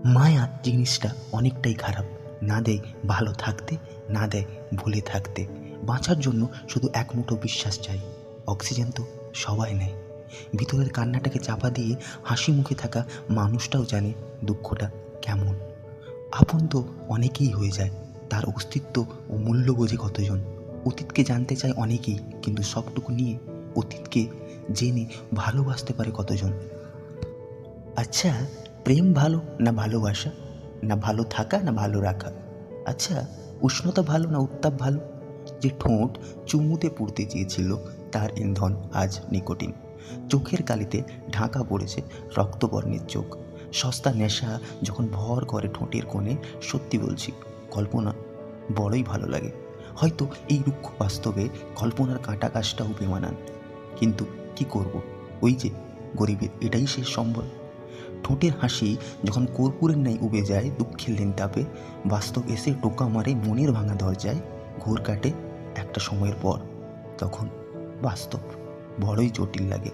মায়া জিনিসটা অনেকটাই খারাপ। না দেয় ভালো থাকতে, না দেয় ভুলে থাকতে। বাঁচার জন্য শুধু এক মুঠো বিশ্বাস চাই। অক্সিজেন তো সবাই নেয়। ভিতরের কান্নাটাকে চাপা দিয়ে হাসি মুখে থাকা মানুষটাও জানে দুঃখটা কেমন। আপন তো অনেকেই হয়ে যায়, তার অস্তিত্ব ও মূল্য বোঝে কতজন। অতীতকে জানতে চায় অনেকেই, কিন্তু সবটুকু নিয়ে অতীতকে জেনে ভালোবাসতে পারে কতজন। আচ্ছা, প্রেম ভালো না ভালোবাসা, না ভালো থাকা না ভালো রাখা? আচ্ছা, উষ্ণতা ভালো না উত্তাপ ভালো? যে ঠোঁট চুমুতে পুড়তে চেয়েছিল তার ইন্ধন আজ নিকোটিন। চোখের কালিতে ঢাকা পড়েছে রক্তবর্ণের চোখ। সস্তা নেশা যখন ভর করে ঠোঁটের কোণে, সত্যি বলছি, কল্পনা বড়ই ভালো লাগে। হয়তো এই রুক্ষ বাস্তবে কল্পনার কাঁটা গাছটাও বেমানান, কিন্তু কি করব, ওই যে গরিবের এটাই শেষ সম্বল। ঠোঁটের হাসি যখন কর্পূরের ন্যায় উবে যায় দুঃখের লেনটাপে, বাস্তব এসে টোকা মারে মনের ভাঙা দরজায়, ঘোর কাটে একটা সময়ের পর, তখন বাস্তব বড়ই জটিল লাগে।